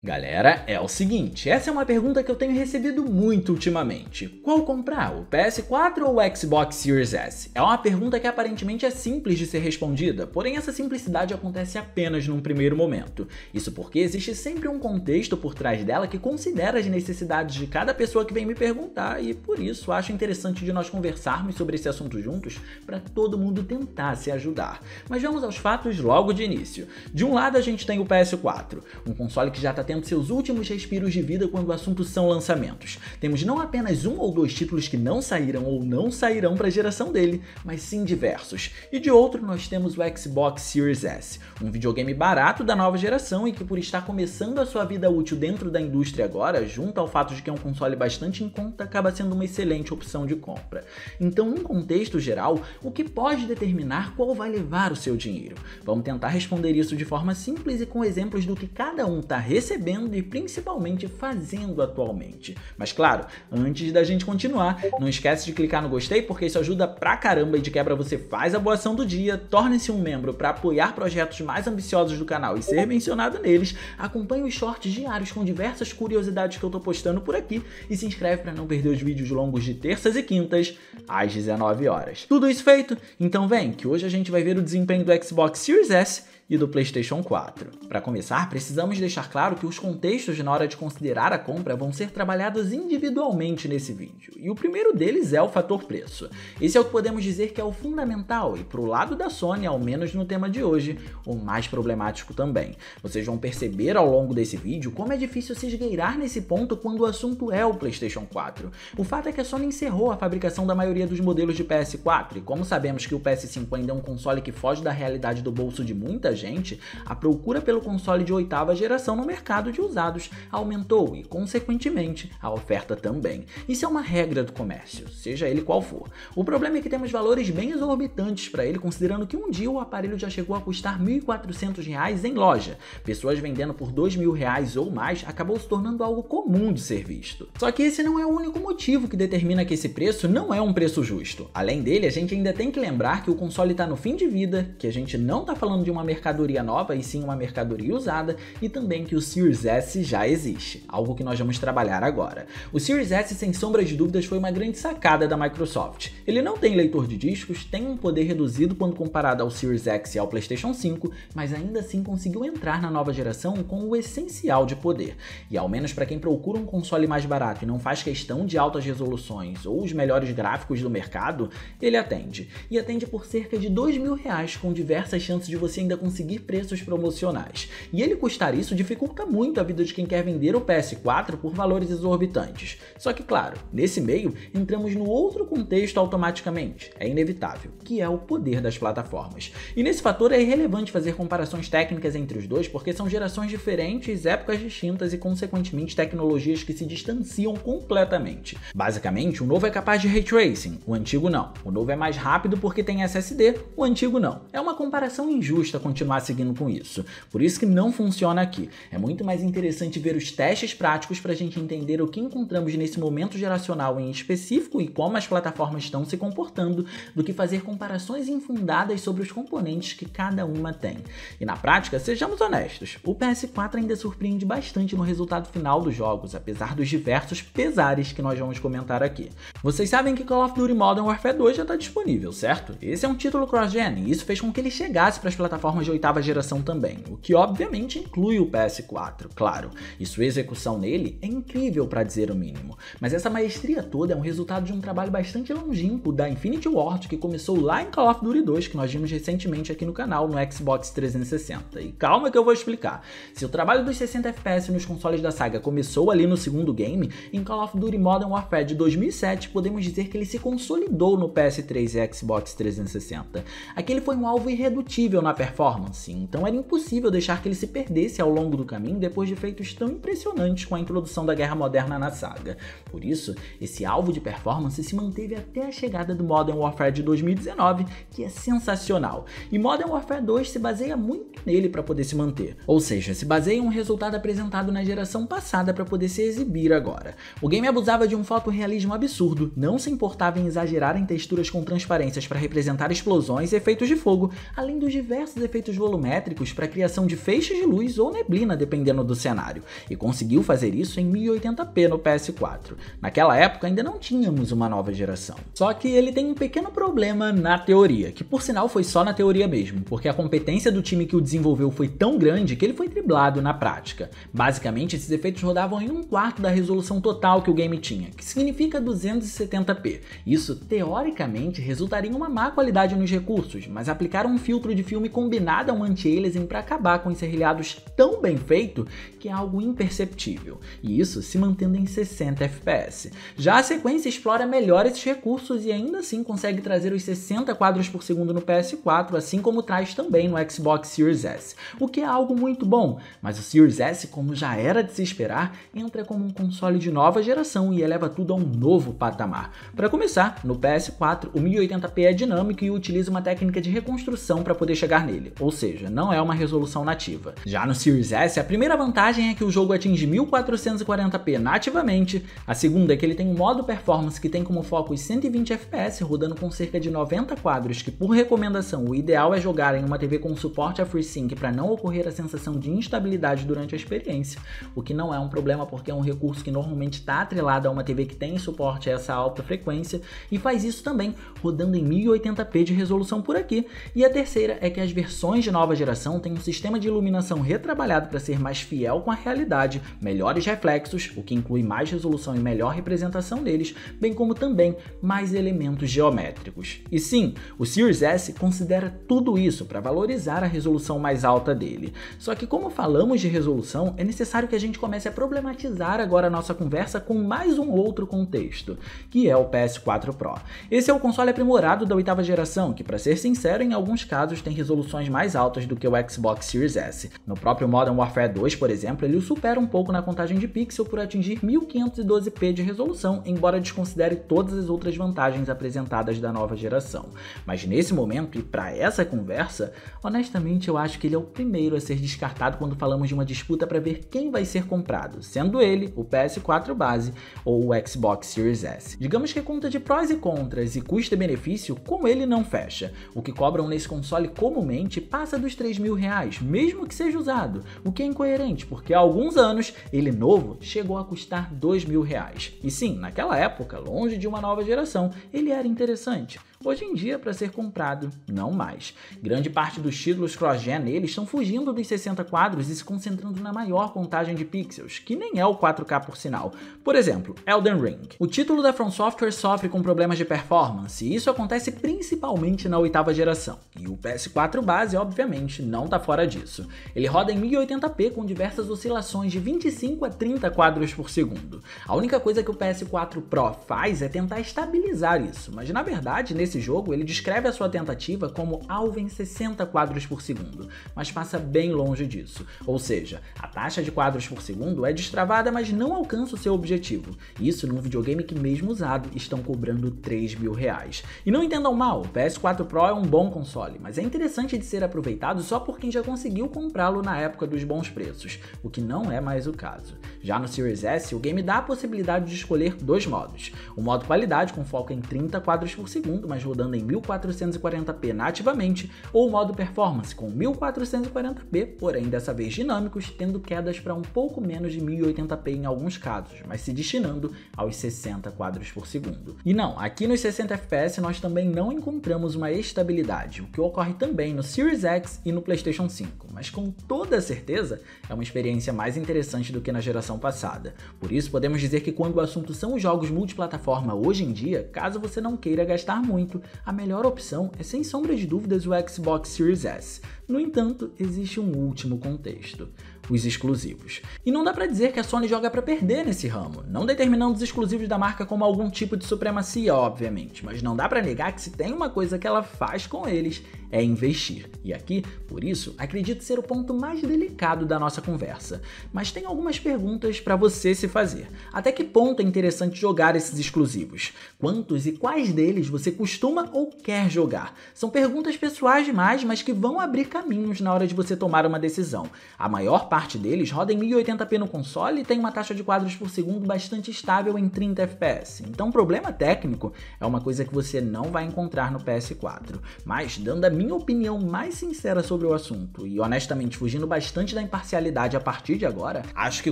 Galera, é o seguinte, essa é uma pergunta que eu tenho recebido muito ultimamente. Qual comprar, o PS4 ou o Xbox Series S? É uma pergunta que aparentemente é simples de ser respondida, porém essa simplicidade acontece apenas num primeiro momento. Isso porque existe sempre um contexto por trás dela que considera as necessidades de cada pessoa que vem me perguntar e por isso acho interessante de nós conversarmos sobre esse assunto juntos para todo mundo tentar se ajudar. Mas vamos aos fatos logo de início. De um lado a gente tem o PS4, um console que já está tendo seus últimos respiros de vida quando o assunto são lançamentos. Temos não apenas um ou dois títulos que não saíram ou não sairão para a geração dele, mas sim diversos. E de outro nós temos o Xbox Series S, um videogame barato da nova geração e que por estar começando a sua vida útil dentro da indústria agora, junto ao fato de que é um console bastante em conta, acaba sendo uma excelente opção de compra. Então, num contexto geral, o que pode determinar qual vai levar o seu dinheiro? Vamos tentar responder isso de forma simples e com exemplos do que cada um está recebendo e principalmente fazendo atualmente. Mas claro, antes da gente continuar, não esquece de clicar no gostei porque isso ajuda pra caramba e de quebra você faz a boa ação do dia, torne-se um membro para apoiar projetos mais ambiciosos do canal e ser mencionado neles, acompanhe os shorts diários com diversas curiosidades que eu tô postando por aqui e se inscreve para não perder os vídeos longos de terças e quintas às 19 horas. Tudo isso feito? Então vem que hoje a gente vai ver o desempenho do Xbox Series S e do PlayStation 4. Para começar, precisamos deixar claro que os contextos na hora de considerar a compra vão ser trabalhados individualmente nesse vídeo, e o primeiro deles é o fator preço. Esse é o que podemos dizer que é o fundamental e pro lado da Sony, ao menos no tema de hoje, o mais problemático também. Vocês vão perceber ao longo desse vídeo como é difícil se esgueirar nesse ponto quando o assunto é o PlayStation 4. O fato é que a Sony encerrou a fabricação da maioria dos modelos de PS4 e como sabemos que o PS5 ainda é um console que foge da realidade do bolso de muita gente, a procura pelo console de oitava geração no mercado de usados aumentou e, consequentemente, a oferta também. Isso é uma regra do comércio, seja ele qual for. O problema é que temos valores bem exorbitantes para ele, considerando que um dia o aparelho já chegou a custar R$ 1.400 em loja. Pessoas vendendo por R$ 2.000 ou mais acabou se tornando algo comum de ser visto. Só que esse não é o único motivo que determina que esse preço não é um preço justo. Além dele, a gente ainda tem que lembrar que o console está no fim de vida, que a gente não está falando de uma mercadoria nova e sim uma mercadoria usada e também que o Series S já existe, algo que nós vamos trabalhar agora. O Series S, sem sombra de dúvidas, foi uma grande sacada da Microsoft. Ele não tem leitor de discos, tem um poder reduzido quando comparado ao Series X e ao PlayStation 5, mas ainda assim conseguiu entrar na nova geração com o essencial de poder. E ao menos para quem procura um console mais barato e não faz questão de altas resoluções ou os melhores gráficos do mercado, ele atende. E atende por cerca de R$ 2.000 com diversas chances de você ainda conseguir preços promocionais. E ele custar isso dificulta muito a vida de quem quer vender o PS4 por valores exorbitantes. Só que claro, nesse meio entramos no outro contexto automaticamente, é inevitável, que é o poder das plataformas. E nesse fator é irrelevante fazer comparações técnicas entre os dois porque são gerações diferentes, épocas distintas e consequentemente tecnologias que se distanciam completamente. Basicamente, o novo é capaz de Ray Tracing, o antigo não. O novo é mais rápido porque tem SSD, o antigo não. É uma comparação injusta continuar seguindo com isso. Por isso que não funciona aqui. É muito mais interessante ver os testes práticos para a gente entender o que encontramos nesse momento geracional em específico e como as plataformas estão se comportando, do que fazer comparações infundadas sobre os componentes que cada uma tem. E na prática, sejamos honestos, o PS4 ainda surpreende bastante no resultado final dos jogos, apesar dos diversos pesares que nós vamos comentar aqui. Vocês sabem que Call of Duty Modern Warfare 2 já está disponível, certo? Esse é um título cross-gen e isso fez com que ele chegasse para as plataformas de oitava geração também, o que obviamente inclui o PS4, claro, e sua execução nele é incrível para dizer o mínimo, mas essa maestria toda é um resultado de um trabalho bastante longínquo da Infinity Ward que começou lá em Call of Duty 2, que nós vimos recentemente aqui no canal no Xbox 360, e calma que eu vou explicar. Se o trabalho dos 60 FPS nos consoles da saga começou ali no segundo game, em Call of Duty Modern Warfare de 2007 podemos dizer que ele se consolidou no PS3 e Xbox 360. Aquele foi um alvo irredutível na performance, então era impossível deixar que ele se perdesse ao longo do caminho depois de feitos tão impressionantes com a introdução da guerra moderna na saga. Por isso, esse alvo de performance se manteve até a chegada do Modern Warfare de 2019, que é sensacional. E Modern Warfare 2 se baseia muito nele para poder se manter, ou seja, se baseia em um resultado apresentado na geração passada para poder se exibir agora. O game abusava de um fotorrealismo absurdo, tudo, não se importava em exagerar em texturas com transparências para representar explosões e efeitos de fogo, além dos diversos efeitos volumétricos para a criação de feixes de luz ou neblina dependendo do cenário, e conseguiu fazer isso em 1080p no PS4. Naquela época ainda não tínhamos uma nova geração. Só que ele tem um pequeno problema na teoria, que por sinal foi só na teoria mesmo, porque a competência do time que o desenvolveu foi tão grande que ele foi driblado na prática. Basicamente, esses efeitos rodavam em 1/4 da resolução total que o game tinha, que significa 270p. Isso, teoricamente, resultaria em uma má qualidade nos recursos, mas aplicaram um filtro de filme combinado a um anti-aliasing para acabar com enserrilhados tão bem feito que é algo imperceptível, e isso se mantendo em 60 fps. Já a sequência explora melhor esses recursos e ainda assim consegue trazer os 60 quadros por segundo no PS4, assim como traz também no Xbox Series S, o que é algo muito bom, mas o Series S, como já era de se esperar, entra como um console de nova geração e eleva tudo a um novo patamar. Para começar, no PS4, o 1080p é dinâmico e utiliza uma técnica de reconstrução para poder chegar nele, ou seja, não é uma resolução nativa. Já no Series S, a primeira vantagem é que o jogo atinge 1440p nativamente, a segunda é que ele tem um modo performance que tem como foco os 120 fps, rodando com cerca de 90 quadros, que por recomendação o ideal é jogar em uma TV com suporte a FreeSync para não ocorrer a sensação de instabilidade durante a experiência, o que não é um problema porque é um recurso que normalmente está atrelado a uma TV que tem suporte a essa alta frequência, e faz isso também rodando em 1080p de resolução por aqui. E a terceira é que as versões de nova geração têm um sistema de iluminação retrabalhado para ser mais fiel com a realidade, melhores reflexos, o que inclui mais resolução e melhor representação deles, bem como também mais elementos geométricos. E sim, o Series S considera tudo isso para valorizar a resolução mais alta dele. Só que como falamos de resolução, é necessário que a gente comece a problematizar agora a nossa conversa com mais um outro contexto, que é o PS4 Pro. Esse é o console aprimorado da 8ª geração, que para ser sincero, em alguns casos tem resoluções mais altas do que o Xbox Series S. No próprio Modern Warfare 2, por exemplo, ele o supera um pouco na contagem de pixel por atingir 1512p de resolução, embora desconsidere todas as outras vantagens apresentadas da nova geração. Mas nesse momento, e para essa conversa, honestamente eu acho que ele é o primeiro a ser descartado quando falamos de uma disputa para ver quem vai ser comprado, sendo ele o PS4 base ou o Xbox Series S. Digamos que a conta de prós e contras e custo-benefício com ele não fecha. O que cobram nesse console comumente passa dos R$3.000, mesmo que seja usado, o que é incoerente, porque há alguns anos ele novo chegou a custar R$2.000. E sim, naquela época, longe de uma nova geração, ele era interessante. Hoje em dia, para ser comprado, não mais. Grande parte dos títulos cross-gen nele estão fugindo dos 60 quadros e se concentrando na maior contagem de pixels, que nem é o 4K por sinal. Por exemplo, Elden Ring. O título da From Software sofre com problemas de performance, e isso acontece principalmente na 8ª geração. E o PS4 base, obviamente, não está fora disso. Ele roda em 1080p com diversas oscilações de 25 a 30 quadros por segundo. A única coisa que o PS4 Pro faz é tentar estabilizar isso, mas na verdade, nesse jogo, ele descreve a sua tentativa como alvo em 60 quadros por segundo, mas passa bem longe disso. Ou seja, a taxa de quadros por segundo é destravada, mas não alcança o seu objetivo. Isso num videogame que, mesmo usado, estão cobrando R$3.000. E não entendam mal, o PS4 Pro é um bom console, mas é interessante de ser aproveitado só por quem já conseguiu comprá-lo na época dos bons preços, o que não é mais o caso. Já no Series S, o game dá a possibilidade de escolher dois modos. O modo qualidade, com foco em 30 quadros por segundo, mas rodando em 1440p nativamente, ou o modo performance com 1440p, porém dessa vez dinâmicos, tendo quedas para um pouco menos de 1080p em alguns casos, mas se destinando aos 60 quadros por segundo. E não, aqui nos 60 fps nós também não encontramos uma estabilidade, o que ocorre também no Series X e no PlayStation 5, mas com toda certeza é uma experiência mais interessante do que na geração passada. Por isso podemos dizer que quando o assunto são os jogos multiplataforma hoje em dia, caso você não queira gastar muito, a melhor opção é sem sombra de dúvidas o Xbox Series S. No entanto, existe um último contexto: os exclusivos. E não dá pra dizer que a Sony joga pra perder nesse ramo, não determinando os exclusivos da marca como algum tipo de supremacia, obviamente, mas não dá pra negar que se tem uma coisa que ela faz com eles, é investir. E aqui, por isso, acredito ser o ponto mais delicado da nossa conversa. Mas tem algumas perguntas para você se fazer. Até que ponto é interessante jogar esses exclusivos? Quantos e quais deles você costuma ou quer jogar? São perguntas pessoais demais, mas que vão abrir caminhos na hora de você tomar uma decisão. A maior parte deles roda em 1080p no console e tem uma taxa de quadros por segundo bastante estável em 30 FPS. Então, problema técnico é uma coisa que você não vai encontrar no PS4. Mas, dando a minha opinião mais sincera sobre o assunto e honestamente fugindo bastante da imparcialidade a partir de agora, acho que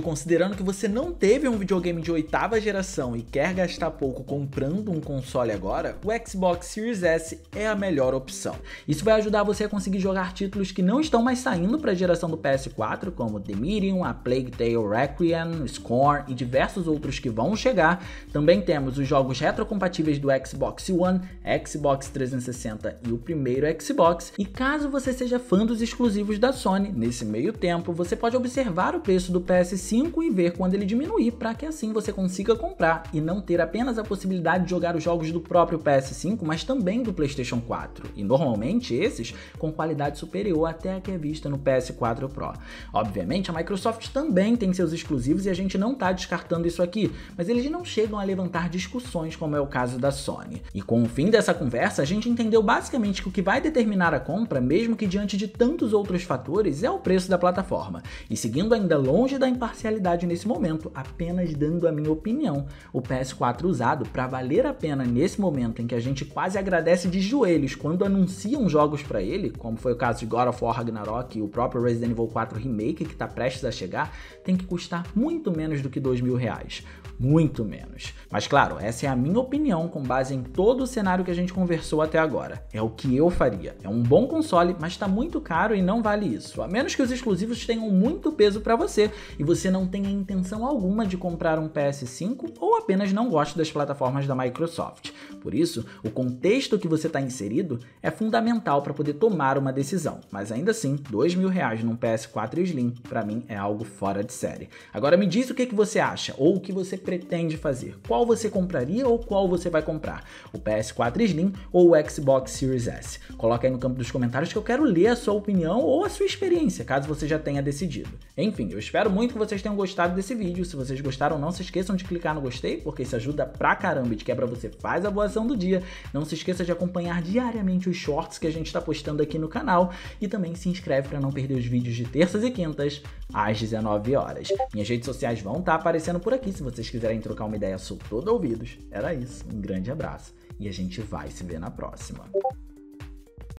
considerando que você não teve um videogame de 8ª geração e quer gastar pouco comprando um console agora, o Xbox Series S é a melhor opção. Isso vai ajudar você a conseguir jogar títulos que não estão mais saindo para a geração do PS4, como The Medium, A Plague Tale Requiem, Scorn e diversos outros que vão chegar. Também temos os jogos retrocompatíveis do Xbox One, Xbox 360 e o primeiro Xbox. E caso você seja fã dos exclusivos da Sony, nesse meio tempo você pode observar o preço do PS5 e ver quando ele diminuir, para que assim você consiga comprar e não ter apenas a possibilidade de jogar os jogos do próprio PS5, mas também do PlayStation 4. E normalmente esses com qualidade superior até a que é vista no PS4 Pro. Obviamente a Microsoft também tem seus exclusivos e a gente não está descartando isso aqui, mas eles não chegam a levantar discussões como é o caso da Sony. E com o fim dessa conversa, a gente entendeu basicamente que o que vai determinar a compra, mesmo que diante de tantos outros fatores, é o preço da plataforma. E seguindo ainda longe da imparcialidade nesse momento, apenas dando a minha opinião, o PS4 usado, para valer a pena nesse momento em que a gente quase agradece de joelhos quando anunciam jogos para ele, como foi o caso de God of War Ragnarok e o próprio Resident Evil 4 Remake que está prestes a chegar, tem que custar muito menos do que R$2.000. Muito menos. Mas claro, essa é a minha opinião com base em todo o cenário que a gente conversou até agora. É o que eu faria. É um bom console, mas está muito caro e não vale isso. A menos que os exclusivos tenham muito peso para você e você não tenha intenção alguma de comprar um PS5 ou apenas não goste das plataformas da Microsoft. Por isso, o contexto que você está inserido é fundamental para poder tomar uma decisão. Mas ainda assim, R$2.000 num PS4 Slim, para mim, é algo fora de série. Agora me diz o que você acha ou o que você pretende fazer. Qual você compraria ou qual você vai comprar? O PS4 Slim ou o Xbox Series S? Coloca aí no campo dos comentários que eu quero ler a sua opinião ou a sua experiência, caso você já tenha decidido. Enfim, eu espero muito que vocês tenham gostado desse vídeo. Se vocês gostaram, não se esqueçam de clicar no gostei, porque isso ajuda pra caramba e de quebra você faz a boa ação do dia. Não se esqueça de acompanhar diariamente os shorts que a gente está postando aqui no canal e também se inscreve para não perder os vídeos de terças e quintas às 19 horas. Minhas redes sociais vão estar aparecendo por aqui se vocês quiserem trocar uma ideia, sou todo ouvidos. Era isso, um grande abraço e a gente vai se ver na próxima.